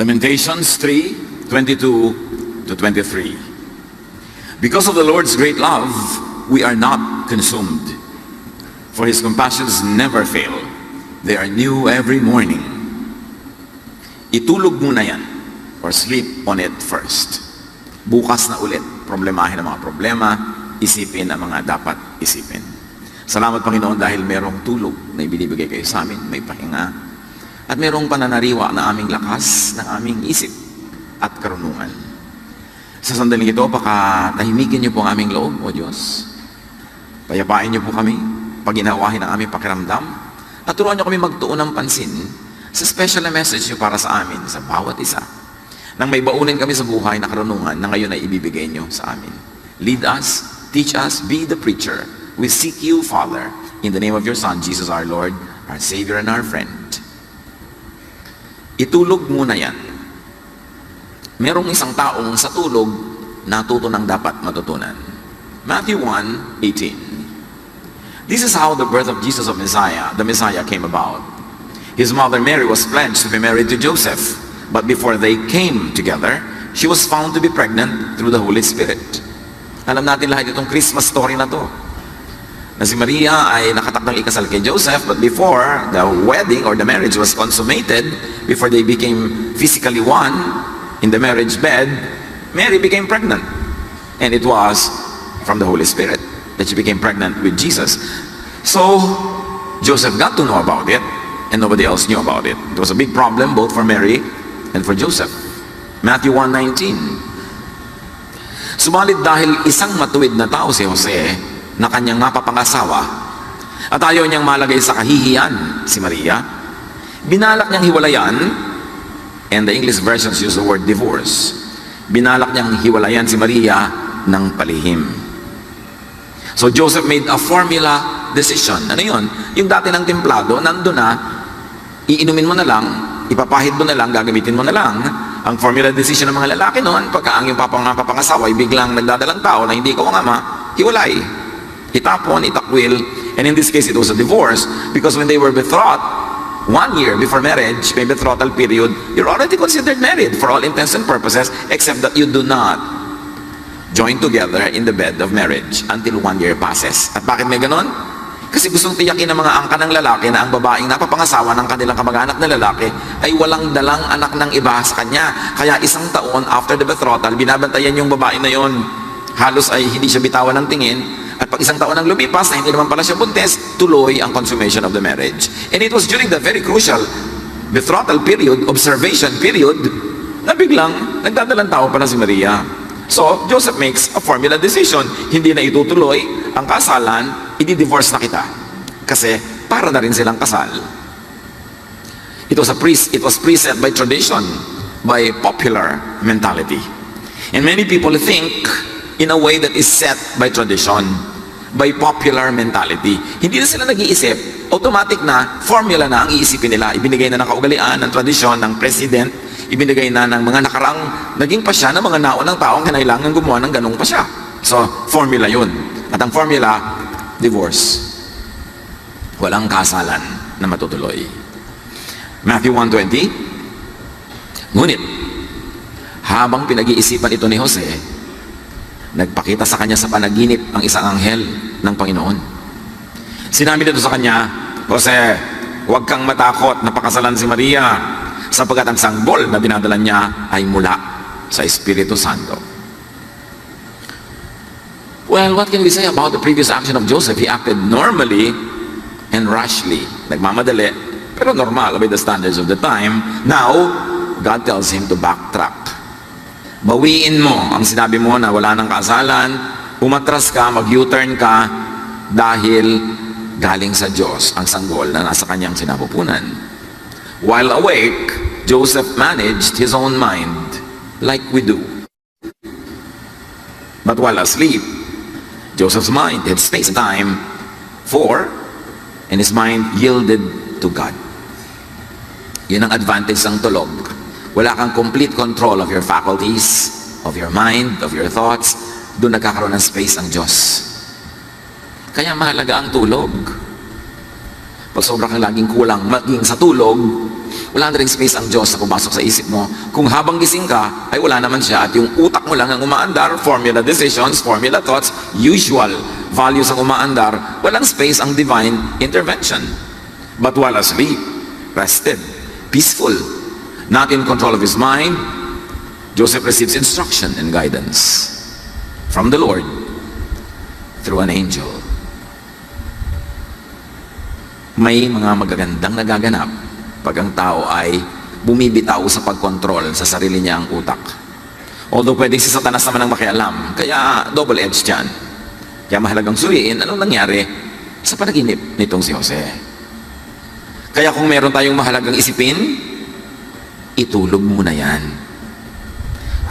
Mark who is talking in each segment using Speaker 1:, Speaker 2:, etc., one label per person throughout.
Speaker 1: Lamentations 3:22-23. Because of the Lord's great love, we are not consumed, for His compassions never fail. They are new every morning. Itulog muna yan, or sleep on it first. Bukas na ulit, problemahin ang mga problema, isipin ang mga dapat isipin. Salamat Panginoon dahil merong tulog na ibinibigay kayo sa amin, may pahinga, at merong pananariwa na aming lakas, ng aming isip at karunungan. Sa sandaling ito, pakatahimikin niyo po ang aming loob, O Diyos. Payapain niyo po kami, paginawahin ang aming pakiramdam, at turuan niyo kami magtuon ng pansin sa special na message niyo para sa amin, sa bawat isa. Nang may baunin kami sa buhay na karunungan na ngayon ay ibibigay niyo sa amin. Lead us, teach us, be the preacher. We seek you, Father, in the name of your Son, Jesus our Lord, our Savior and our friend. Itulog muna yan. Merong isang taong sa tulog natuto ng dapat matutunan. Matthew 1:18. This is how the birth of Jesus of Messiah, the Messiah, came about. His mother Mary was pledged to be married to Joseph, but before they came together, she was found to be pregnant through the Holy Spirit. Alam natin lahat itong Christmas story na to. Na si Maria ay nakatakdang ikasal kay Joseph, but before the wedding or the marriage was consummated, before they became physically one in the marriage bed, Mary became pregnant. And it was from the Holy Spirit that she became pregnant with Jesus. So, Joseph got to know about it, and nobody else knew about it. It was a big problem both for Mary and for Joseph. Matthew 1:19. Subalit dahil isang matuwid na tao si Jose, na kanyang mapapangasawa, at ayaw niyang malagay sa kahihiyan si Maria, binalak niyang hiwalayan, and the English versions use the word divorce. Binalak niyang hiwalayan si Maria ng palihim. So Joseph made a formula decision. Ano yun? Yung dati ng templado, nandun na, iinumin mo na lang, ipapahid mo na lang, gagamitin mo na lang. Ang formula decision ng mga lalaki noon, pagka ang yung papangasawa ay biglang nagdadalang tao na hindi ko ang ama, hiwalay. Itapon, itakwil, and in this case it was a divorce, because when they were betrothed, 1 year before marriage, may betrothal period, you're already considered married for all intents and purposes, except that you do not join together in the bed of marriage until 1 year passes. At bakit may ganon? Kasi gustong tiyakin ng mga angka ng lalaki na ang babaeng napapangasawa ng kanilang kamag-anak na lalaki ay walang dalang anak ng iba sa kanya. Kaya isang taon after the betrothal, binabantayan yung babae na yon. Halos ay hindi siya bitawan ng tingin. At pag isang taon ang lumipas na hindi naman pala siya buntis, tuloy ang consummation of the marriage. And it was during the very crucial betrothal period, observation period, na biglang nagdadalang tao pala si Maria. So, Joseph makes a formula decision. Hindi na itutuloy ang kasalan, i-divorce na kita. Kasi para na rin silang kasal. It was preset by tradition, by popular mentality. And many people think in a way that is set by tradition, by popular mentality. Hindi na sila nag-iisip. Automatic na, formula na ang iisipin nila. Ibinigay na ng kaugalian, ng tradisyon, ng president, ibinigay na ng mga nakarang naging pasya ng mga naunang taong kinailangan gumawa ng ganong pasya. So, formula yun. At ang formula, divorce. Walang kasalan na matutuloy. Matthew 1:20. Ngunit, habang pinag-iisipan ito ni Jose, nagpakita sa kanya sa panaginip ang isang anghel ng Panginoon. Sinabi nito sa kanya, Jose, huwag kang matakot na pakasalan si Maria, sapagkat ang sanggol na dinadala niya ay mula sa Espiritu Santo. Well, what can we say about the previous action of Joseph? He acted normally and rashly. Nagmamadali, pero normal by the standards of the time. Now, God tells him to backtrack. Bawiin mo ang sinabi mo na wala ng kasalan, umatras ka, mag-U-turn ka, dahil galing sa Diyos ang sanggol na nasa kanyang sinapupunan. While awake, Joseph managed his own mind like we do. But while asleep, Joseph's mind had space and time and his mind yielded to God. Yun ang advantage ng tulog. Wala kang complete control of your faculties, of your mind, of your thoughts. Doon nagkakaroon ng space ang Diyos. Kaya mahalaga ang tulog. Pag sobra kang laging kulang maging sa tulog, wala na rin space ang Diyos na pumasok sa isip mo. Kung habang gising ka, ay wala naman siya at yung utak mo lang ang umaandar, formula decisions, formula thoughts, usual values ang umaandar, walang space ang divine intervention. But while asleep, rested, peaceful, not in control of his mind, Joseph receives instruction and guidance from the Lord through an angel. May mga magagandang nagaganap pag ang tao ay bumibitaw sa pagkontrol sa sarili niya ang utak. Although pwedeng si Satanas naman ang makialam, kaya double-edged yan. Kaya mahalagang suriin anong nangyari sa panaginip nitong si Jose. Kaya kung meron tayong mahalagang isipin, itulog muna yan.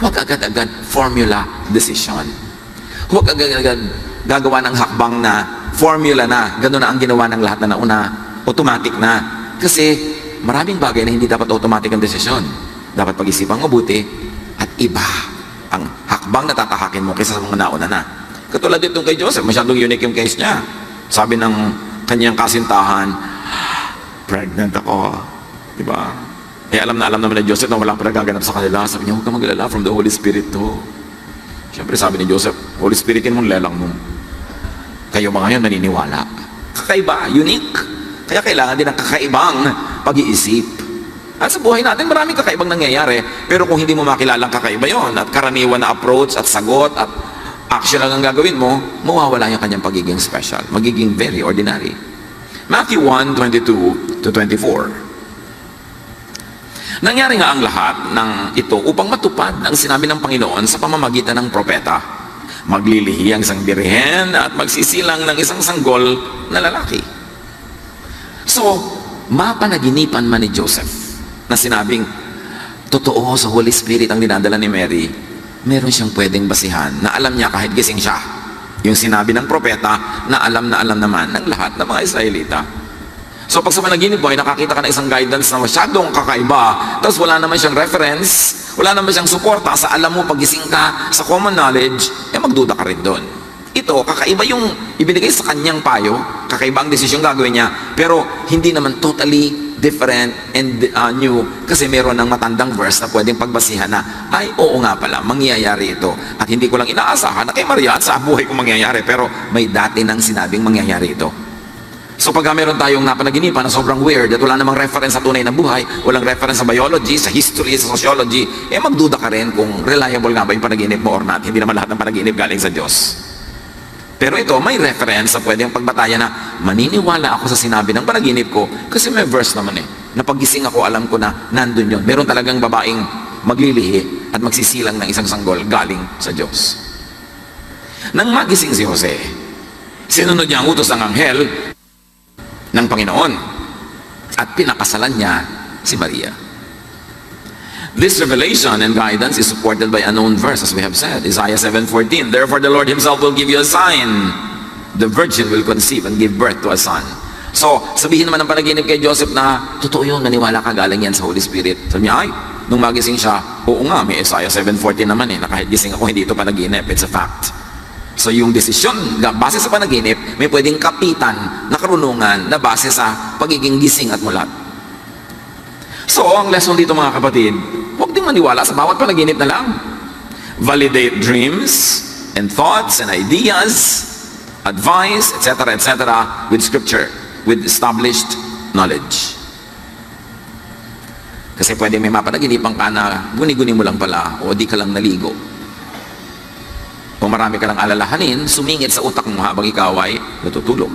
Speaker 1: Huwag agad-agad formula decision. Huwag agad-agad gagawa ng hakbang na formula na, gano'n na ang ginawa ng lahat na nauna, automatic na. Kasi maraming bagay na hindi dapat automatic ang desisyon. Dapat pag-isipan mabuti at iba ang hakbang na tatahakin mo kaysa sa mga nauna na. Katulad ditong kay Joseph, masyadong unique yung case niya. Sabi ng kanyang kasintahan, pregnant ako. Diba? Eh alam naman ni Joseph na walang pinagaganap sa kanila. Sabi niya, huwag ka mag-alala, from the Holy Spirit to. Siyempre sabi ni Joseph, Holy Spiritin mong lelang mo. Kayo mga yan naniniwala. Kakaiba, unique. Kaya kailangan din ng kakaibang pag-iisip. At sa buhay natin, maraming kakaibang nangyayari. Pero kung hindi mo makilala ang kakaiba yon at karaniwan na approach at sagot at action lang ang gagawin mo, mawawala yung kanyang pagiging special. Magiging very ordinary. Matthew 1:22 to 24. Nangyari nga ang lahat ng ito upang matupad ang sinabi ng Panginoon sa pamamagitan ng propeta. Maglilihi ang isang birhen at magsisilang ng isang sanggol na lalaki. So, mapanaginipan man ni Joseph na sinabing, totoo sa Holy Spirit ang dinadala ni Mary, meron siyang pwedeng basihan na alam niya kahit gising siya. Yung sinabi ng propeta na alam naman ng lahat ng mga Israelita. So pag sa panaginip mo ay nakakita ka ng isang guidance na masyadong kakaiba, tapos wala naman siyang reference, wala naman siyang suporta sa alam mo pagising ka, sa common knowledge, eh magduda ka rin doon. Ito, kakaiba yung ibinigay sa kanyang payo, kakaiba ang desisyon gagawin niya, pero hindi naman totally different and new, kasi meron ng matandang verse na pwedeng pagbasihan na, ay oo nga pala, mangyayari ito. At hindi ko lang inaasahan na kay Maria at sa buhay ko mangyayari, pero may dati nang sinabing mangyayari ito. So pagka meron tayong napanaginipan na sobrang weird at wala namang reference sa tunay na buhay, walang reference sa biology, sa history, sa sociology, eh magduda ka rin kung reliable nga ba yung panaginip mo or not. Hindi naman lahat ng panaginip galing sa Diyos. Pero ito, may reference sa pwedeng pagbatayan na maniniwala ako sa sinabi ng panaginip ko kasi may verse naman eh. Na pagising ako, alam ko na nandun yun. Meron talagang babaeng maglilihi at magsisilang ng isang sanggol galing sa Diyos. Nang magising si Jose, sinunod niya ang utos ng anghel ng Panginoon at pinakasalan niya si Maria. This revelation and guidance is supported by a known verse, as we have said, Isaiah 7:14. Therefore the Lord himself will give you a sign. The virgin will conceive and give birth to a son. So, sabihin naman ng panaginip kay Joseph na, totoo yun, maniwala ka, galing yan sa Holy Spirit. Sabi niya, ay, nung magising siya, oo nga, may Isaiah 7:14 naman eh, na kahit gising ako, hindi ito panaginip, it's a fact. So yung desisyon, base sa panaginip, may pwedeng kapitan na karunungan na base sa pagiging gising at mulat. So, ang lesson dito mga kapatid, huwag din maniwala sa bawat panaginip na lang. Validate dreams and thoughts and ideas, advice, etc., with scripture, with established knowledge. Kasi pwede may mapanaginipan ka na guni-guni mo lang pala o di ka lang naligo. Kung marami ka lang alalahanin, sumingit sa utak mo habang ikaw ay natutulog.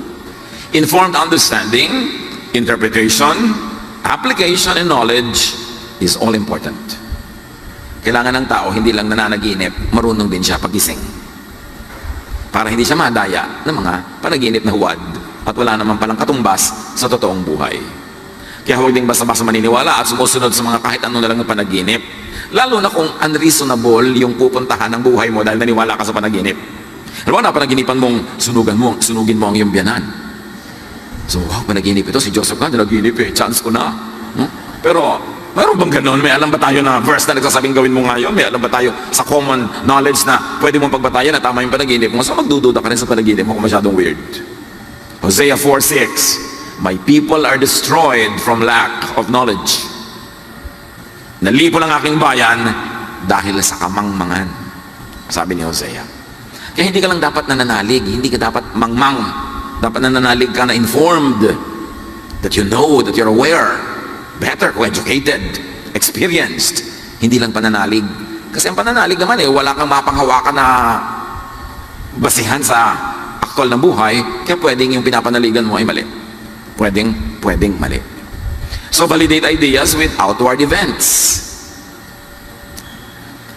Speaker 1: Informed understanding, interpretation, application, and knowledge is all important. Kailangan ng tao, hindi lang nananaginip, marunong din siya pagising. Para hindi siya madaya ng mga panaginip na huwad at wala naman palang katumbas sa totoong buhay. Kaya huwag din basta-basta maniniwala at sumusunod sa mga kahit ano na lang ng panaginip. Lalo na kung unreasonable yung pupuntahan ng buhay mo dahil naniwala ka sa panaginip. Alam mo na, panaginipan mong sunugin mo ang iyong biyanan. So, wow, panaginip ito, si Joseph ka, nanaginip eh, chance ko na. Pero, mayroon bang ganon? May alam ba tayo na verse na nagsasabing gawin mo ngayon? May alam ba tayo sa common knowledge na pwede mong pagbatayan na tama yung panaginip mo? So, magdududa ka rin sa panaginip mo kung masyadong weird. Hosea 4:6, my people are destroyed from lack of knowledge. Nalipo lang aking bayan dahil sa kamangmangan. Sabi ni Hosea. Kaya hindi ka lang dapat nananalig, hindi ka dapat mangmang. Dapat nananalig ka na informed, that you know, that you're aware, better, educated, experienced. Hindi lang pananalig. Kasi ang pananalig naman wala kang mapanghawakan na basihan sa aktual na buhay, kaya pwedeng yung pinapanaligan mo ay mali. Pwedeng mali. So validate ideas with outward events.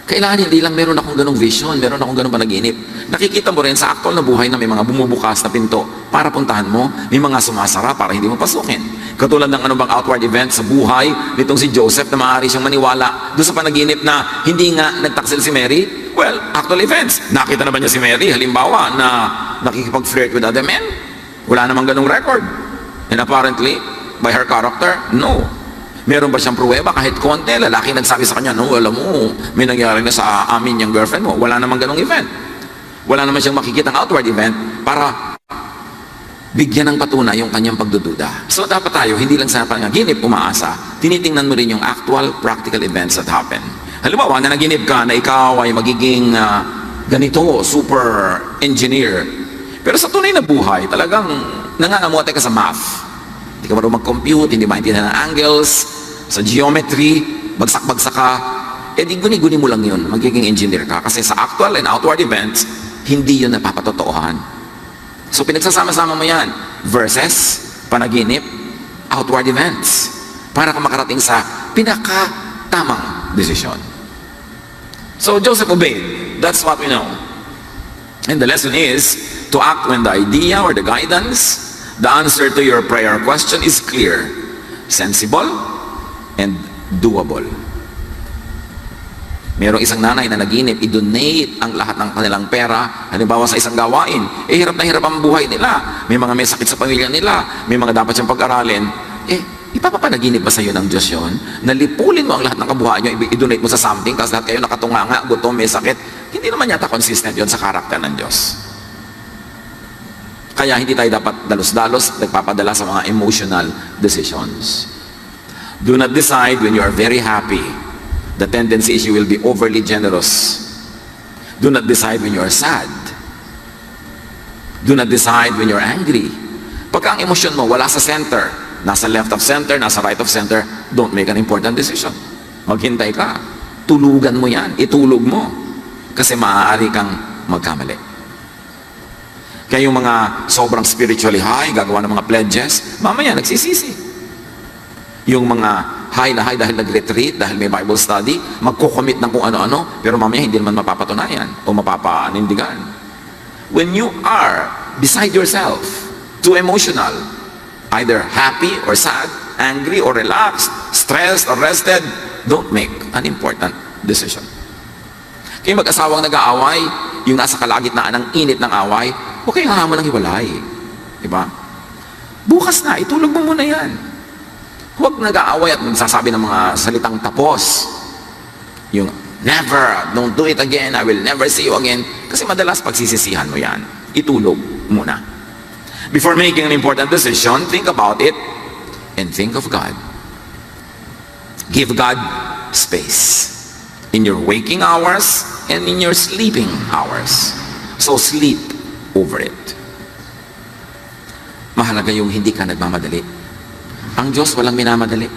Speaker 1: Kailangan hindi lang meron akong ganong vision, meron akong ganong panaginip. Nakikita mo rin sa aktual na buhay na may mga bumubukas na pinto para puntahan mo, may mga sumasara para hindi mo pasukin. Katulad ng ano bang outward event sa buhay nitong si Joseph na maaari siyang maniwala doon sa panaginip na hindi nga nagtaksil si Mary. Well, actual events. Nakita na ba niya si Mary? Halimbawa na nakikipag-flirt with other men? Wala namang ganong record. And apparently, by her character, no. Meron ba siyang pruweba kahit konti? Lalaki nagsabi sa kanya, no, alam mo, may nangyari na sa amin yung girlfriend mo. Wala namang ganong event. Wala naman siyang makikita ng outward event para bigyan ng patunay yung kanyang pagdududa. So dapat tayo, hindi lang sa panaginip umaasa, tinitingnan mo rin yung actual practical events that happen. Halimbawa, na naginip ka na ikaw ay magiging ganito, super engineer. Pero sa tunay na buhay, talagang nangangamote ka sa math. Hindi ka marunong mag-compute, hindi maintindihan ng angles, sa geometry, bagsak-bagsak ka, di guni-guni mo lang yun, magiging engineer ka. Kasi sa actual and outward events, hindi yun napapatotoohan. So pinagsasama-sama mo yan, versus panaginip, outward events, para ka makarating sa pinaka-tamang desisyon. So Joseph obeyed. That's what we know. And the lesson is to act when the idea or the guidance, the answer to your prayer question is clear, sensible, and doable. Merong isang nanay na naginip, i-donate ang lahat ng kanilang pera, halimbawa sa isang gawain. Hirap na hirap ang buhay nila. May mga may sakit sa pamilya nila, may mga dapat siyang pag-aralin. Ipapapanaginip ba sa iyo ng Diyos yun? Nalipulin mo ang lahat ng kabuhayan nyo, i-donate mo sa something, kasi lahat kayo nakatunganga, gutom, may sakit. Hindi naman yata consistent yun sa karakter ng Diyos. Kaya hindi tayo dapat dalos-dalos nagpapadala sa mga emotional decisions. Do not decide when you are very happy. The tendency is you will be overly generous. Do not decide when you are sad. Do not decide when you're angry. Pagka ang emosyon mo wala sa center, nasa left of center, nasa right of center, don't make an important decision. Maghintay ka. Tulugan mo yan. Itulog mo. Kasi maaari kang magkamali. Kaya yung mga sobrang spiritually high, gagawa ng mga pledges, mamaya nagsisisi. Yung mga high na high dahil nag-retreat, dahil may Bible study, magko-commit ng kung ano-ano, pero mamaya hindi naman mapapatunayan o mapapanindigan. When you are beside yourself, too emotional, either happy or sad, angry or relaxed, stressed or rested, don't make an important decision. Kaya mag-asawang nag-aaway, yung nasa kalagitnaan ng init ng away, huwag kayong hamon ng hiwalay. Diba? Bukas na, itulog mo muna yan. Huwag nag-aaway at nagsasabi ng mga salitang tapos. Yung, never, don't do it again, I will never see you again. Kasi madalas pagsisisihan mo yan. Itulog muna. Before making an important decision, think about it and think of God. Give God space in your waking hours and in your sleeping hours. So sleep over it. Mahalaga yung hindi ka nagmamadali. Ang Diyos walang minamadali.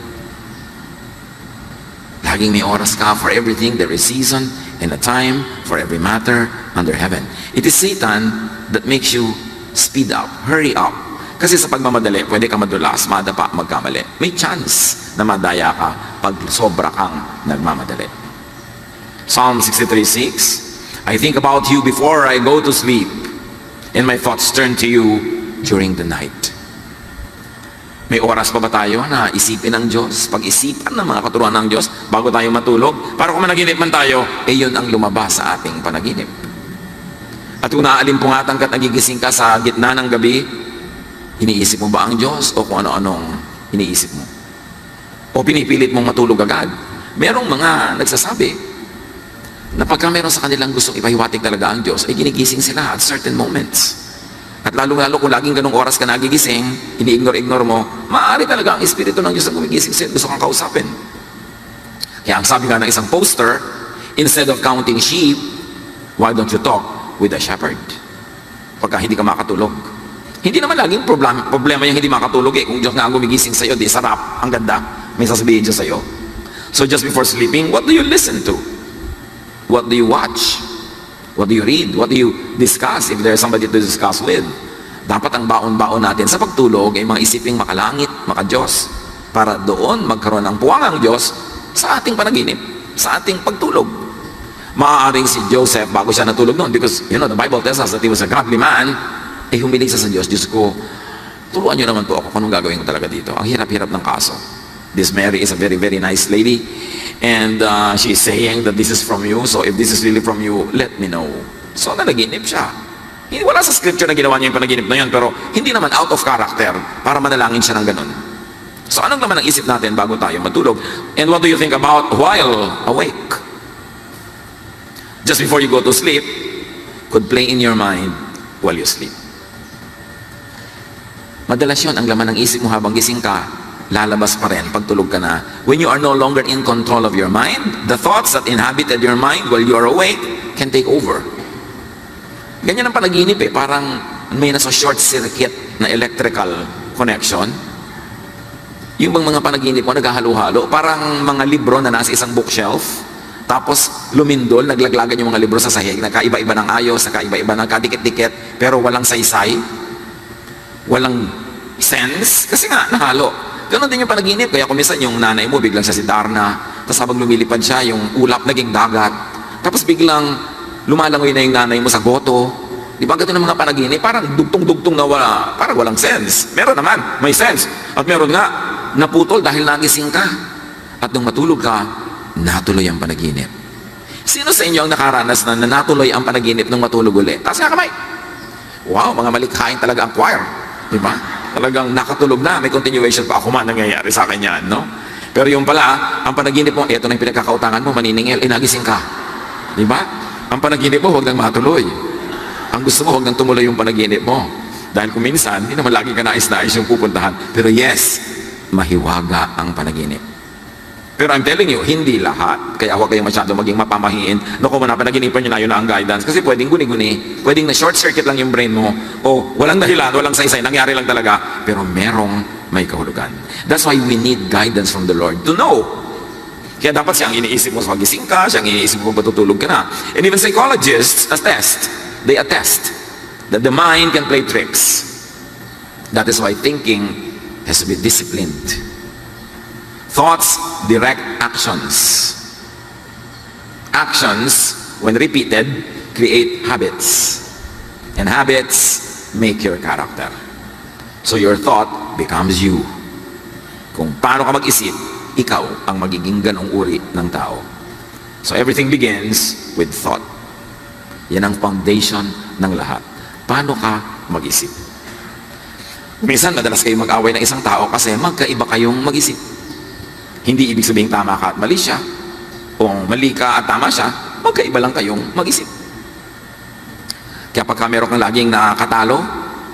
Speaker 1: Laging may oras ka for everything. There is season and a time for every matter under heaven. It is Satan that makes you speed up, hurry up. Kasi sa pagmamadali, pwede ka madulas, madapa, magkamali. May chance na madaya ka pag sobra kang nagmamadali. Psalm 63:6, I think about you before I go to sleep, and my thoughts turn to you during the night. May oras pa ba tayo na isipin ng Diyos, pag-isipan ng mga katuruan ng Diyos bago tayo matulog? Para kung managinip man tayo, yun ang lumabas sa ating panaginip. At kung naalimpungatan ka at nagigising ka sa gitna ng gabi, iniisip mo ba ang Diyos o kung ano-anong iniisip mo? O pinipilit mong matulog agad? Merong mga nagsasabi na pagka meron sa kanilang gustong ipahiwatig talaga ang Diyos, ay ginigising sila at certain moments. At lalo-lalo kung laging ganong oras ka nagigising, ini-ignore mo, maaari talaga ang Espiritu ng Diyos na gumigising sa'yo, gusto kang kausapin. Kaya ang sabi nga ng isang poster, instead of counting sheep, why don't you talk with the shepherd? Pagka hindi ka makatulog. Hindi naman laging problema yung hindi makatulog eh. Kung Diyos nga ang gumigising sa'yo, di sarap, ang ganda. May sasabihin Diyos sa'yo. So just before sleeping, what do you listen to? What do you watch? What do you read? What do you discuss if there's somebody to discuss with? Dapat ang baon-baon natin sa pagtulog ay mga isiping makalangit, makadiyos, para doon magkaroon ng puwangang Diyos sa ating panaginip, sa ating pagtulog. Maaaring si Joseph, bago siya natulog noon, because, the Bible tells us that he was a godly man, humiling siya sa Diyos, Diyos ko, turuan niyo naman po ako kung anong gagawin ko talaga dito. Ang hirap-hirap ng kaso. This Mary is a very, very nice lady, and she's saying that this is from you, so if this is really from you, let me know. So, nanaginip siya. Wala sa scripture na ginawa niya yung panaginip na yun, pero hindi naman out of character para manalangin siya ng ganun. So, anong naman ang isip natin bago tayo matulog? And what do you think about while awake? Just before you go to sleep, could play in your mind while you sleep. Madalas yun, ang laman ng isip mo habang gising ka, lalabas pa rin pag tulog ka na. When you are no longer in control of your mind, the thoughts that inhabited your mind while you are awake can take over. Ganyan ang panaginip eh, parang may nasa short circuit na electrical connection. Yung bang mga panaginip mo naghahalo-halo, parang mga libro na nasa isang bookshelf, tapos lumindol, naglaglagan yung mga libro sa sahig, nakaiba-iba ng ayos, nakaiba-iba ng kadikit-dikit, pero walang saysay, walang sense, kasi nga nahalo. Ganon din yung panaginip, kaya kumisan yung nanay mo, biglang siya si Darna, tapos habang lumilipad siya, yung ulap naging dagat, tapos biglang lumalangoy na yung nanay mo sa goto. Di ba ganito ng mga panaginip? Parang dugtong-dugtong na wala, parang walang sense. Meron naman, may sense. At meron nga, naputol dahil nagising ka. At nung matulog ka, natuloy ang panaginip. Sino sa inyo ang nakaranas na natuloy ang panaginip nung matulog ulit? Taas nga kamay. Wow, mga malikhain talaga ang choir. Di ba? Talagang nakatulog na, may continuation pa. Ako man nangyayari sa akin yan, no? Pero yung pala, ang panaginip mo, eto na yung pinagkakautangan mo, maniningil, nagising ka. Di ba? Ang panaginip mo, huwag nang matuloy. Ang gusto mo, huwag nang tumuloy yung panaginip mo. Dahil kung minsan, hindi naman lagi ka nais-nais yung pupuntahan. Pero yes, mahiwaga ang panaginip. Pero I'm telling you, hindi lahat. Kaya huwag kayong masyado maging mapamahiin. Naku, panaginipan nyo na yun na ang guidance. Kasi pwedeng guni-guni. Pwedeng na short circuit lang yung brain mo. O walang dahilan, walang saysay. Nangyari lang talaga. Pero merong may kahulugan. That's why we need guidance from the Lord to know. Kaya dapat siyang iniisip mo sa magising ka, siyang iniisip mo kung patutulog ka na. And even psychologists they attest that the mind can play tricks. That is why thinking has to be disciplined. Thoughts direct actions. Actions, when repeated, create habits. And habits make your character. So your thought becomes you. Kung paano ka mag-isip, ikaw ang magiging ganong uri ng tao. So everything begins with thought. Yan ang foundation ng lahat. Paano ka mag-isip? Minsan, madalas kayong mag-away ng isang tao kasi magkaiba kayong mag-isip. Hindi ibig sabihin tama ka at mali siya. O mali ka at tama siya, magkaiba lang kayong mag-isip. Kaya pagka meron kang laging nakatalo,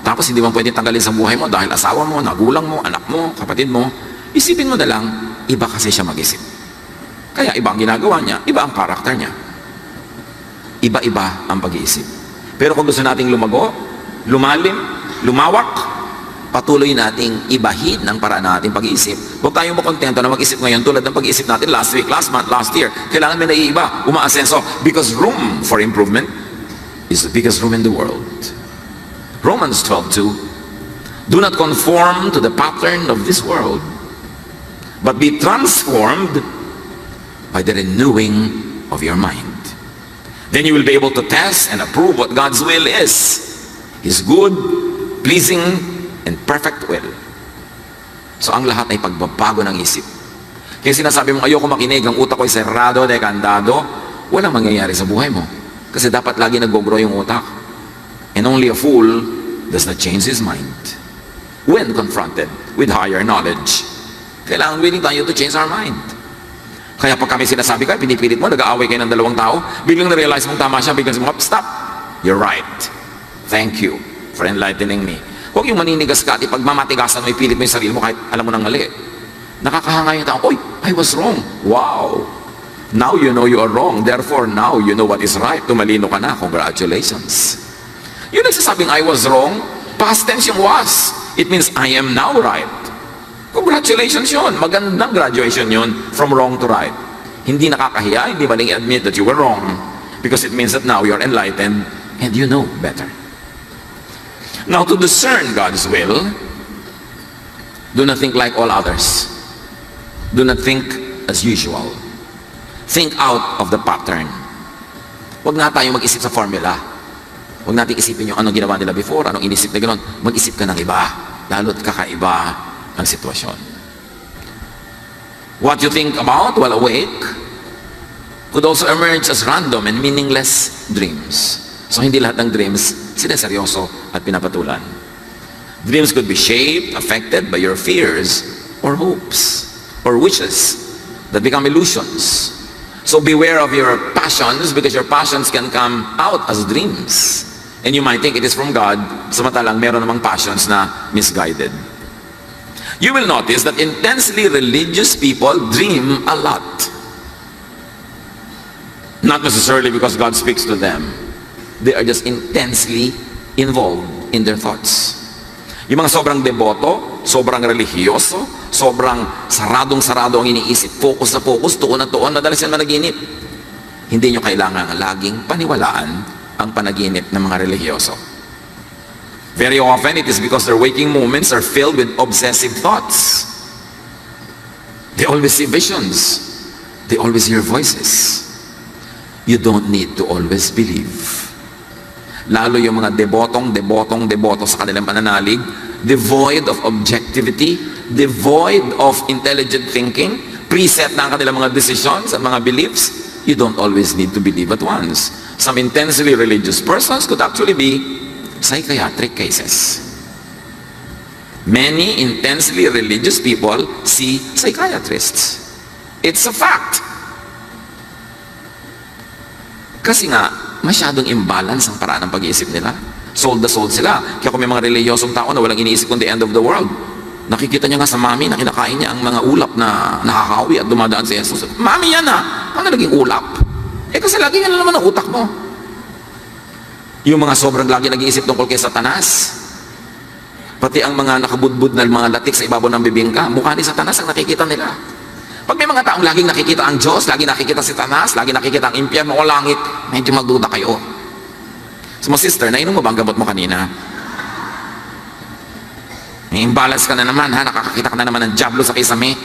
Speaker 1: tapos hindi mo pwede tanggalin sa buhay mo dahil asawa mo, nagulang mo, anak mo, kapatid mo, isipin mo na lang, iba kasi siya mag-isip. Kaya iba ang ginagawa niya, iba ang karakter niya. Iba-iba ang pag-iisip. Pero kung gusto nating lumago, lumalim, lumawak, patuloy nating ibahin ang paraan nating pag-iisip. Huwag tayong makontento na mag-isip ngayon tulad ng pag-iisip natin last week, last month, last year. Kailangan may naiiba, umaasenso. Because room for improvement is the biggest room in the world. Romans 12:2. Do not conform to the pattern of this world, but be transformed by the renewing of your mind. Then you will be able to test and approve what God's will is. His good, pleasing, and perfect will. So ang lahat ay pagbabago ng isip. Kaya sinasabi mo, ayoko makinig, ang utak ko ay serrado, dekandado, walang mangyayari sa buhay mo. Kasi dapat lagi nag-grow yung utak. And only a fool does not change his mind when confronted with higher knowledge. Kailangan willing tayo to change our mind. Kaya pag kami sinasabi ka, pinipilit mo, nag-aaway kayo ng dalawang tao, biglang na-realize mong tama siya, biglang sabi mo, stop! You're right. Thank you for enlightening me. Huwag yung maninigas ka at ipagmamatigasan mo, ipilit mo yung sarili mo kahit alam mo nang mali. Nakakahanga yung tao, oy, I was wrong. Wow! Now you know you are wrong. Therefore, now you know what is right. Tumalino ka na. Congratulations. Yung nagsasabing I was wrong, past tense yung was. It means I am now right. Congratulations yun. Magandang graduation yun from wrong to right. Hindi nakakahiya, hindi maling admit that you were wrong. Because it means that now you are enlightened and you know better. Now, to discern God's will, do not think like all others. Do not think as usual. Think out of the pattern. Huwag nga tayo mag-isip sa formula. Huwag natin isipin yung anong ginawa nila before, anong inisip na gano'n. Mag-isip ka ng iba, lalo't kakaiba ang sitwasyon. What you think about while awake could also emerge as random and meaningless dreams. So hindi lahat ng dreams sineseryoso at pinapatulan. Dreams could be shaped, affected by your fears or hopes or wishes that become illusions. So beware of your passions, because your passions can come out as dreams. And you might think it is from God, samantalang meron namang passions na misguided. You will notice that intensely religious people dream a lot. Not necessarily because God speaks to them. They are just intensely involved in their thoughts. Yung mga sobrang deboto, sobrang religyoso, sobrang saradong-sarado ang iniisip, focus na focus, tuon na tuon, madalas yan managinip. Hindi nyo kailangan laging paniwalaan ang panaginip ng mga religyoso. Very often, it is because their waking moments are filled with obsessive thoughts. They always see visions. They always hear voices. You don't need to always believe. Lalo yung mga deboto sa kanilang pananalig, devoid of objectivity, devoid of intelligent thinking, preset na ang kanilang mga decisions at mga beliefs, you don't always need to believe at once. Some intensely religious persons could actually be psychiatric cases. Many intensely religious people see psychiatrists. It's a fact. Kasi nga, masyadong imbalance ang paraan ng pag-iisip nila. Sold na sold sila. Kaya kung may mga reliyosong tao na walang iniisip kundi end of the world, nakikita niya nga sa mami na kinakain niya ang mga ulap na nakakawi at dumadaan sa Jesus. Mami yan ah! Ano naging ulap? Kasi lagi yan na naman ang utak mo. Yung mga sobrang lagi nag-iisip tungkol kay Satanas, pati ang mga nakabudbud na mga latik sa ibabaw ng bibingka, mukha ni Satanas ang nakikita nila. Pag may mga taong laging nakikita ang Diyos, laging nakikita si Satanas, laging nakikita ang impyerno o langit, medyo magduda kayo. So mga sister, nainom mo ba ang gamot mo kanina? May imbalance ka na naman ha, nakakakita ka na naman ng diablo sa kisame.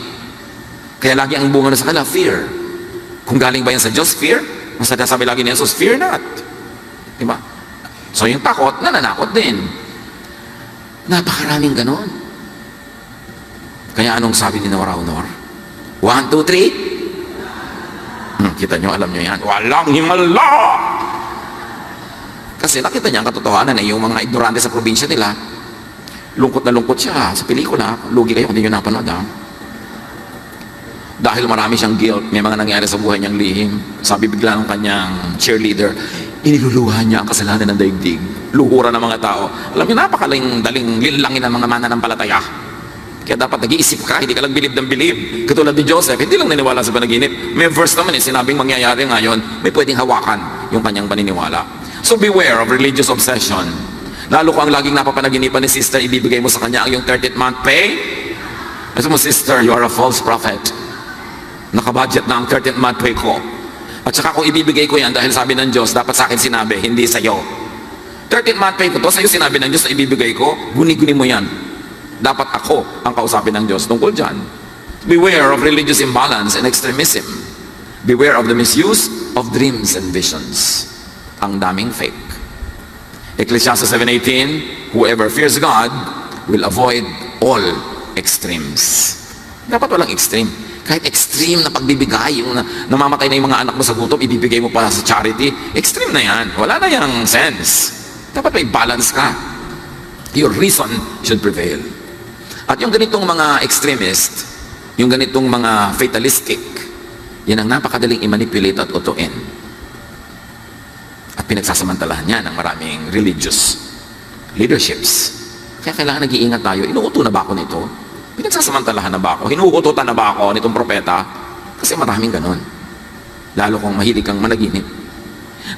Speaker 1: Kaya lagi ang bunga na sa kanila, fear. Kung galing ba yan sa Diyos, fear? Masada sabi lagi ni Jesus, fear not. Diba? So yung takot, nananakot din. Napakaraming ganon. Kaya anong sabi ni Nora Honor? 1, 2, 3. Kita nyo, alam nyo yan. Walang himala! Kasi nakita niya ang katotohanan na yung mga ignorante sa probinsya nila, lungkot na lungkot siya sa pelikula. Lugi kayo kung hindi nyo napanood ha. Dahil marami siyang guilt, may mga nangyari sa buhay niyang lihim. Sabi bigla ng kanyang cheerleader, iniluluha niya ang kasalanan ng daigdig. Luhura ng mga tao. Alam niyo, napakaling linlangin ng mga mananampalataya. Kaya dapat nag-iisip ka, hindi ka lang bilib ng bilib. Katulad ni Joseph, hindi lang naniwala sa panaginip. May verse naman sinabing mangyayari ngayon, may pwedeng hawakan yung kanyang paniniwala. So beware of religious obsession. Lalo kung ang laging napapanaginipan ni sister, ibibigay mo sa kanya ang yung 30th month pay. Kasi mo, sister, you are a false prophet. Nakabudget na ang 30th month pay ko. At saka kung ibibigay ko yan, dahil sabi ng Diyos, dapat sa akin sinabi, hindi sa'yo. 30th month pay ko to, sa'yo sinabi ng Diyos na ibibigay ko, guni-guni mo yan. Dapat ako ang kausapin ng Diyos tungkol dyan. Beware of religious imbalance and extremism. Beware of the misuse of dreams and visions. Ang daming fake. Ecclesiastes 7:18, whoever fears God will avoid all extremes. Dapat walang extreme. Kahit extreme na pagbibigay, yung namamatay na yung mga anak mo sa gutom, ibibigay mo pa sa charity, extreme na yan. Wala na yung sense. Dapat may balance ka. Your reason should prevail. At yung ganitong mga extremist, yung ganitong mga fatalistic, yan ang napakadaling i-manipulate at utuin. At pinagsasamantalahan niya ng maraming religious leaderships. Kaya kailangan nag-iingat tayo, inuuto na ba ako nito? Pinagsasamantalahan na ba ako? Hinuutotan na ba ako nitong propeta? Kasi maraming ganon. lalo kung mahilig kang managinip.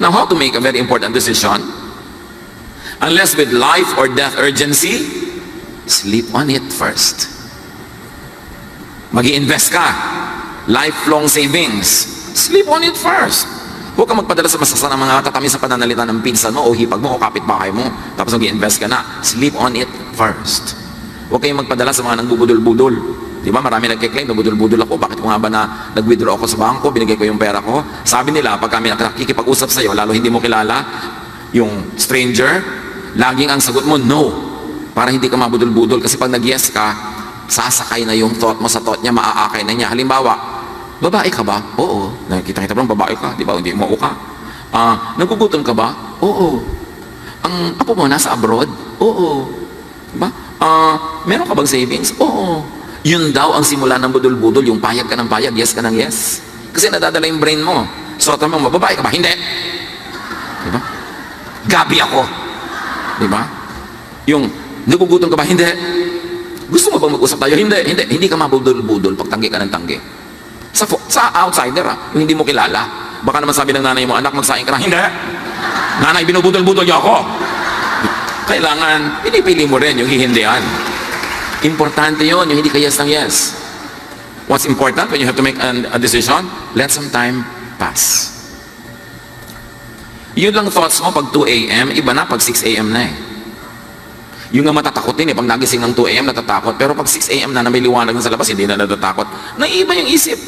Speaker 1: Now, how to make a very important decision? Unless with life or death urgency, sleep on it first. Mag-i-invest ka, lifelong savings, sleep on it first. Huwag kang magpadala sa masasa ng mga tatamis sa pananalita ng pinsan mo o hipag mo o kapitbahay mo, tapos mag-i-invest ka na. Sleep on it first. Huwag kayong magpadala sa mga nangbubudol-budol. Di ba? Marami nagkiklaim, nabudol-budol ako. Bakit ko nga ba na nag-withdraw ako sa bangko, binigay ko yung pera ko? Sabi nila, pag kami nakikipag-usap sa'yo, lalo hindi mo kilala, yung stranger, laging ang sagot mo, no. Para hindi ka mabudol-budol. Kasi pag nag-yes ka, sasakay na yung thought mo sa thought niya, maaakay na niya. Halimbawa, babae ka ba? Oo. Nakikita-kita mo, babae ka. Di ba? Hindi mo ka. Nagugutom ka ba? Oo. Ang apo mo nasa abroad? Oo. Diba? Meron ka bang savings? Oo. Yun daw ang simula ng budol-budol, yung payag ka ng payag, yes ka ng yes. Kasi nadadala yung brain mo. So, mo, babae ka ba? Hindi. Diba? Gabi ako. Diba? Yung, nagugutom ka ba? Hindi. Gusto mo bang mag-usap tayo? Hindi. Hindi ka mabudol-budol pag tanggi ka ng tanggi. Sa outsider, yung hindi mo kilala. Baka naman sabi ng nanay mo, anak, magsaing ka na. Hindi. Nanay, binubudol-budol niyo ako. Kailangan, pinipili mo rin yung hihindihan. Importante yun, yung hindi ka yes ng yes. What's important when you have to make a decision? Let some time pass. Yun lang thoughts mo pag 2 a.m., iba na pag 6 a.m. na eh. Yung nga matatakotin eh, pag nagising ng 2 a.m. natatakot, pero pag 6 a.m. na may liwanag na sa labas, hindi na natatakot. Naiiba yung isip.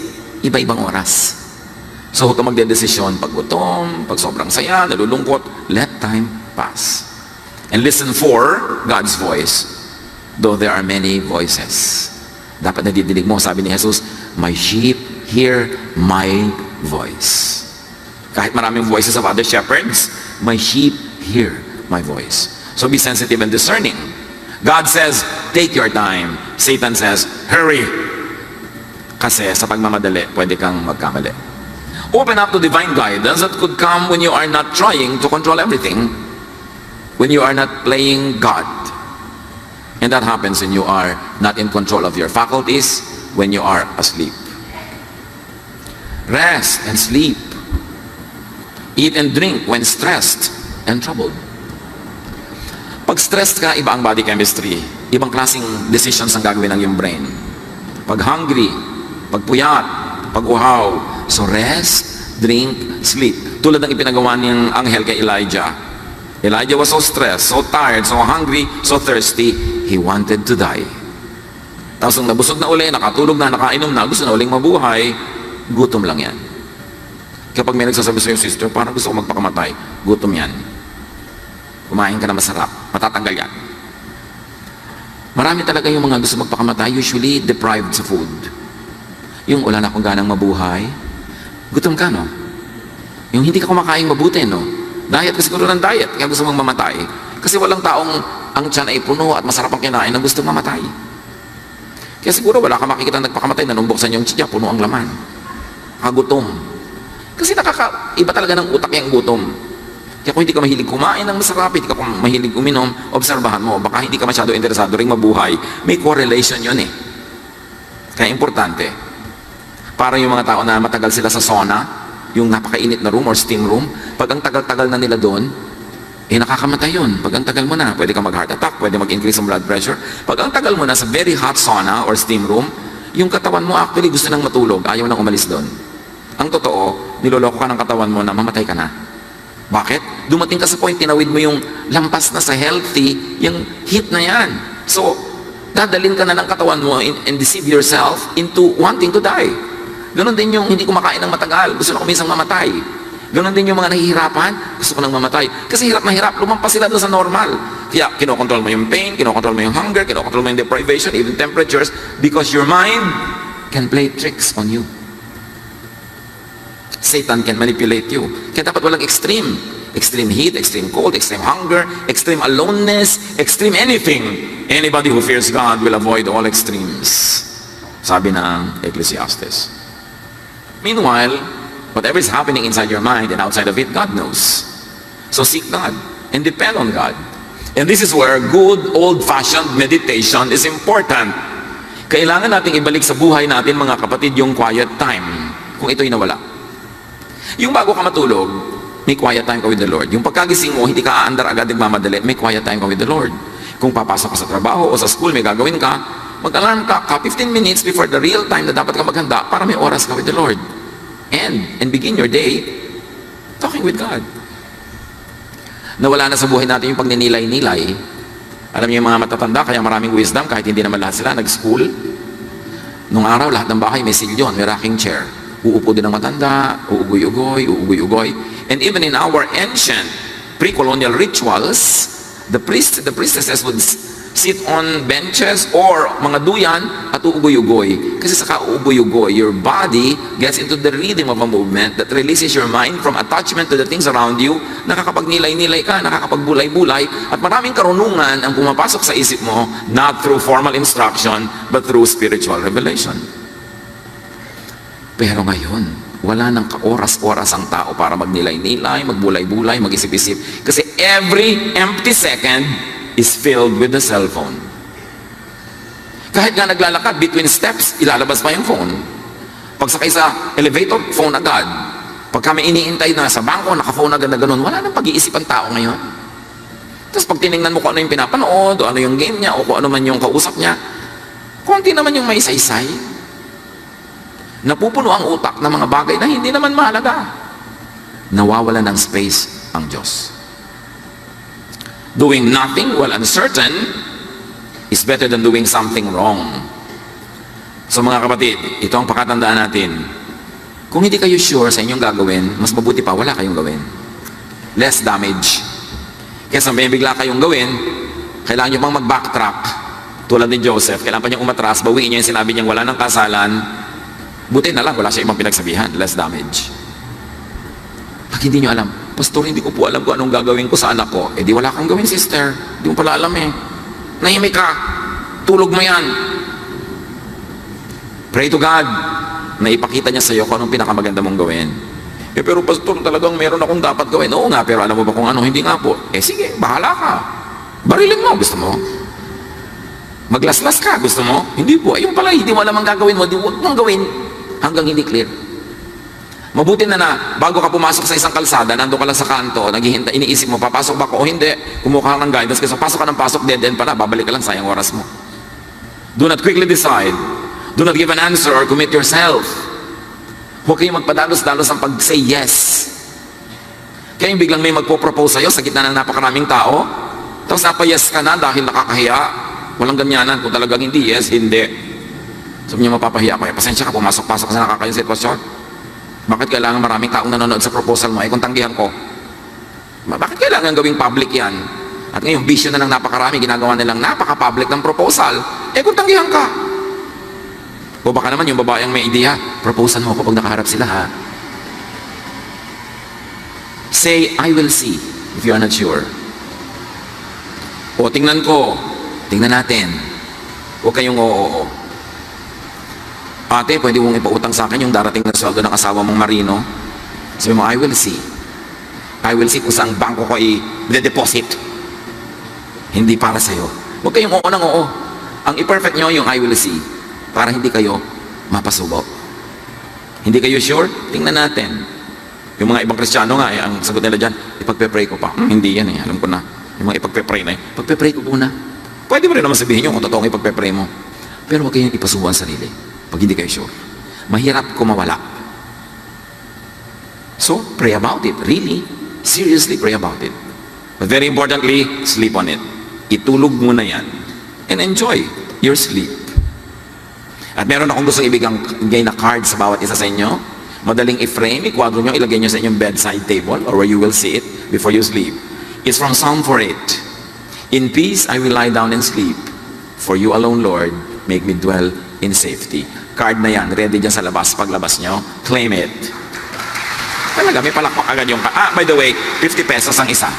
Speaker 1: Iba-ibang oras. So huwag ka magdedesisyon pag gutom, pag sobrang saya, nalulungkot, let time pass. And listen for God's voice. Though there are many voices. Dapat nadidinig mo, sabi ni Jesus, my sheep hear my voice. Kahit maraming voices of other shepherds, my sheep hear my voice. So be sensitive and discerning. God says, take your time. Satan says, hurry. Kasi sa pagmamadali, pwede kang magkamali. Open up to divine guidance that could come when you are not trying to control everything. When you are not playing God. And that happens when you are not in control of your faculties, when you are asleep. Rest and sleep. Eat and drink when stressed and troubled. Pag stressed ka, iba ang body chemistry. Ibang klaseng decisions ang gagawin ng iyong brain. Pag hungry, pag puyat, pag uhaw. So rest, drink, sleep. Tulad ng ipinagawa niyang anghel kay Elijah. Elijah was so stressed, so tired, so hungry, so thirsty, he wanted to die. Tapos nung nabusog na uli, nakatulog na, nakainom na, gusto na uling mabuhay, gutom lang yan. Kapag may nagsasabi sa'yo, sister, parang gusto ko magpakamatay, gutom yan. Kumain ka na masarap, matatanggal yan. Marami talaga yung mga gusto magpakamatay, usually deprived sa food. Yung wala na akong ganang mabuhay, gutom ka, no? Yung hindi ka kumakain mabuti, no? Diet ka siguro ng diet, kaya gusto mong mamatay. Kasi walang taong ang tiyan ay puno at masarap ang kinain na gusto mamatay. Kaya siguro wala ka makikita nagpakamatay na nung buksan yung tiyan, puno ang laman. Kagutom. Kasi iba talaga ng utak yung gutom. Kaya kung hindi ka mahilig kumain ng masarap, hindi ka mahilig uminom, obserbahan mo, baka hindi ka masyado interesado ring mabuhay. May correlation yun eh. Kaya importante. Para yung mga tao na matagal sila sa sauna, yung napakainit na room or steam room, pag ang tagal-tagal na nila doon, nakakamatay yun. Pag ang tagal mo na, pwede kang mag-heart attack, pwede mag-increase ang blood pressure. Pag ang tagal mo na sa very hot sauna or steam room, yung katawan mo actually gusto nang matulog, ayaw nang umalis doon. Ang totoo, niloloko ka ng katawan mo na mamatay ka na. Bakit? Dumating ka sa point, tinawid mo yung lampas na sa healthy, yung heat na yan. So, dadalin ka na ng katawan mo and deceive yourself into wanting to die. Ganon din yung hindi kumakain ng matagal, gusto na kuminsang mamatay. Ganon din yung mga nahihirapan, gusto ko nang mamatay. Kasi hirap na hirap, lumampas sila doon sa normal. Kaya kinokontrol mo yung pain, kinokontrol mo yung hunger, kinokontrol mo yung deprivation, even temperatures, because your mind can play tricks on you. Satan can manipulate you. Kaya dapat walang extreme. Extreme heat, extreme cold, extreme hunger, extreme aloneness, extreme anything. Anybody who fears God will avoid all extremes. Sabi ng Ecclesiastes. Meanwhile, whatever is happening inside your mind and outside of it, God knows. So seek God and depend on God. And this is where good old-fashioned meditation is important. Kailangan nating ibalik sa buhay natin, mga kapatid, yung quiet time, kung ito'y nawala. Yung bago ka matulog, may quiet time ka with the Lord. Yung pagkagising mo, hindi ka aandar agad nagmamadali, may quiet time ka with the Lord. Kung papasok ka sa trabaho o sa school, may gagawin ka, mag-alarm ka 15 minutes before the real time na dapat ka maghanda para may oras ka with the Lord. And begin your day talking with God. Nawala na sa buhay natin yung pagninilay-nilay. Alam niyo yung mga matatanda, kaya maraming wisdom, kahit hindi naman lahat sila nag-school. Nung araw, lahat ng bahay may silyon, may rocking chair. Uupo din ang matanda, uugoy-ugoy, uugoy-ugoy. And even in our ancient pre-colonial rituals, the priestesses would sit on benches or mga duyan at uugoy-ugoy. Kasi sa kauugoy-ugoy, your body gets into the rhythm of a movement that releases your mind from attachment to the things around you. Nakakapagnilay-nilay ka, nakakapagbulay-bulay, at maraming karunungan ang pumapasok sa isip mo, not through formal instruction, but through spiritual revelation. Pero ngayon, wala nang kaoras-oras ang tao para magnilay-nilay, magbulay-bulay, mag-isip-isip. Kasi every empty second is filled with the cellphone. Kahit nga naglalakad, between steps, ilalabas pa yung phone. Pagsakay sa elevator, phone agad. Pag kami iniintay na sa bangko, naka-phone agad na ganun, wala nang pag-iisip ang tao ngayon. Tapos pag tinignan mo kung ano yung pinapanood, o ano yung game niya, o kung ano man yung kausap niya, konti naman yung may saysay. Napupuno ang utak ng mga bagay na hindi naman mahalaga. Nawawala ng space ang Diyos. Doing nothing while uncertain is better than doing something wrong. So mga kapatid, ito ang pakatandaan natin. Kung hindi kayo sure sa inyong gagawin, mas mabuti pa wala kayong gawin. Less damage. Kesa may bigla kayong gawin, kailangan nyo pang mag-backtrack. Tulad ni Joseph, kailangan pa niyang umatras, bawiin niya yung sinabi niyang wala ng kasalan. Buti na lang, wala siya ibang pinagsabihan. Less damage. Pag hindi nyo alam, Pastor, hindi ko po alam kung anong gagawin ko sa anak ko. Eh di wala kang gawin, sister. Hindi mo pala alam eh. Nahimik ka. Tulog mo yan. Pray to God na ipakita niya sa iyo kung anong pinakamaganda mong gawin. Eh pero Pastor, talagang meron akong dapat gawin. Oo nga, pero alam mo ba kung ano? Hindi nga po. Eh sige, bahala ka. Barilin mo, gusto mo? Maglaslas ka, gusto mo? Hindi po. Ayun pala, hindi mo alam ang gagawin mo. Huwag mong gawin hanggang hindi clear. Mabuti na bago ka pumasok sa isang kalsada, nandun ka lang sa kanto, naghihintay, iniisip mo, papasok ba ko o hindi, kumuha ka ng guidance, kasi pasok ka ng pasok, dead end pala, babalik ka lang, sayang oras mo. Do not quickly decide. Do not give an answer or commit yourself. Huwag kayong magpadalos-dalos ang pag-say yes. Kaya yung biglang may magpo-propose sa'yo sa gitna ng napakaraming tao, tapos napa-yes ka na dahil nakakahiya, walang ganyanan, kung talagang hindi, yes, hindi. Sabi niyo, mapapahiya ko, pasensya ka, pumasok-pasok sa nakakayang sitwasyon. Bakit kailangan maraming taong nanonood sa proposal mo? Eh kung tanggihan ko. Bakit kailangan gawing public yan? At ngayon, bisyo na ng napakarami, ginagawa nilang napaka-public ng proposal. Eh kung tanggihan ka. O baka naman yung babaeng may ideya, proposal mo kapag nakaharap sila ha. Say, I will see, if you are not sure. O tingnan ko, tingnan natin. Huwag kayong oo. Ate, pwede mong ipautang sa akin yung darating na sweldo ng asawa mong marino. Sabi mo, I will see. I will see kung saan bangko ko i-deposit. Hindi para sa'yo. Huwag kayong oo ng oo. Ang i-perfect nyo yung I will see. Para hindi kayo mapasubo. Hindi kayo sure? Tingnan natin. Yung mga ibang Kristiyano nga, ang sagot nila dyan, ipagpe-pray ko pa. Hindi yan eh, alam ko na. Yung mga ipagpe-pray na eh. Pagpe-pray ko muna. Pwede mo rin naman sabihin nyo kung totoong ipagpe-pray mo. Pero huwag kayong ipasubo ang sarili. Pag hindi kayo sure. Mahirap kung mawala. So, pray about it. Really, seriously pray about it. But very importantly, sleep on it. Itulog muna yan. And enjoy your sleep. At meron akong gusto ibigay na card sa bawat isa sa inyo. Madaling i-frame, ikwadro nyo, ilagay nyo sa inyong bedside table or where you will see it before you sleep. It's from Psalm 48. In peace I will lie down and sleep. For you alone, Lord, make me dwell in safety. Card na yan, ready dyan sa labas. Paglabas nyo, claim it. Talaga, may palakpak agad yung by the way, 50 pesos ang isa.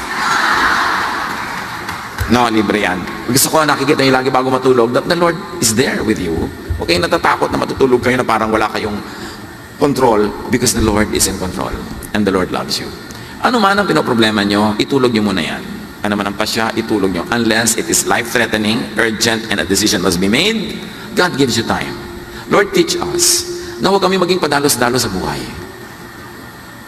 Speaker 1: No, libre yan. Gusto ko nakikita nyo lagi bago matulog that the Lord is there with you. Huwag kayong natatakot na matutulog kayo na parang wala kayong control because the Lord is in control and the Lord loves you. Ano man ang pinoproblema nyo, itulog nyo muna yan. Ano man ang pasya, itulog nyo. Unless it is life-threatening, urgent, and a decision must be made, God gives you time. Lord, teach us na huwag kami maging padalos-dalos sa buhay.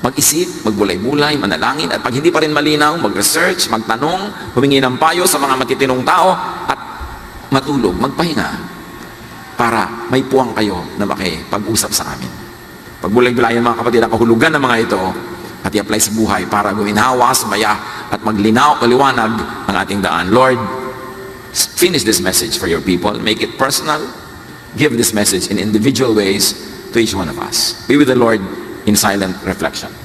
Speaker 1: mag-isip, magbulay-bulay, manalangin, at pag hindi pa rin malinaw, mag-research, magtanong, humingi ng payo sa mga matitinong tao, at matulog, magpahinga, para may puwang kayo na makipag-usap sa amin. Pagbulay-bulayan mga kapatid, ang kahulugan ng mga ito, at i-apply sa buhay para guminhawa, sumaya, at maglinaw, maliwanag ang ating daan. Lord, finish this message for your people. Make it personal. Give this message in individual ways to each one of us. Be with the Lord in silent reflection.